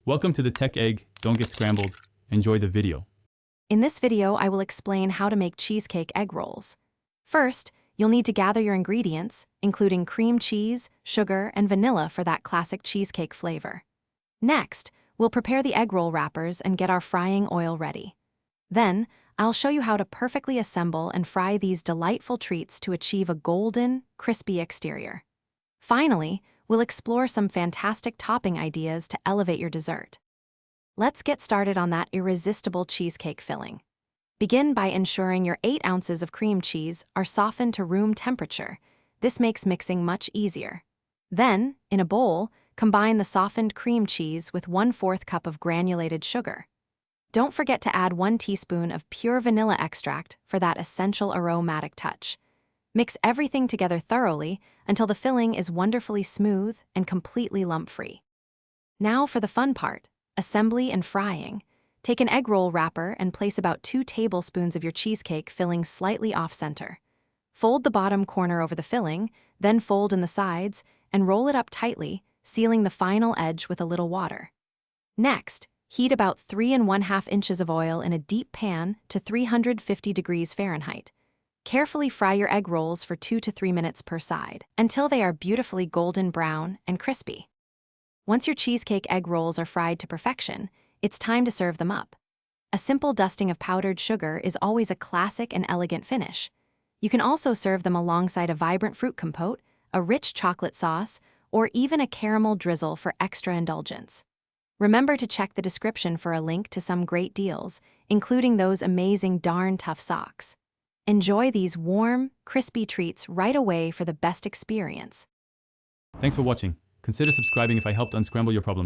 Welcome to the Tech Egg. Don't get scrambled. Enjoy the video. In this video, I will explain how to make cheesecake egg rolls. First, you'll need to gather your ingredients, including cream cheese, sugar, and vanilla for that classic cheesecake flavor. Next, we'll prepare the egg roll wrappers and get our frying oil ready. Then, I'll show you how to perfectly assemble and fry these delightful treats to achieve a golden, crispy exterior. Finally, we'll explore some fantastic topping ideas to elevate your dessert. Let's get started on that irresistible cheesecake filling. Begin by ensuring your 8 ounces of cream cheese are softened to room temperature. This makes mixing much easier. Then, in a bowl, combine the softened cream cheese with 1/4 cup of granulated sugar. Don't forget to add 1 teaspoon of pure vanilla extract for that essential aromatic touch. Mix everything together thoroughly until the filling is wonderfully smooth and completely lump-free. Now for the fun part, assembly and frying. Take an egg roll wrapper and place about 2 tablespoons of your cheesecake filling slightly off-center. Fold the bottom corner over the filling, then fold in the sides, and roll it up tightly, sealing the final edge with a little water. Next, heat about 3½ inches of oil in a deep pan to 350 degrees Fahrenheit. Carefully fry your egg rolls for 2 to 3 minutes per side, until they are beautifully golden brown and crispy. Once your cheesecake egg rolls are fried to perfection, it's time to serve them up. A simple dusting of powdered sugar is always a classic and elegant finish. You can also serve them alongside a vibrant fruit compote, a rich chocolate sauce, or even a caramel drizzle for extra indulgence. Remember to check the description for a link to some great deals, including those amazing darn tough socks. Enjoy these warm, crispy treats right away for the best experience. Thanks for watching. Consider subscribing if I helped unscramble your problems.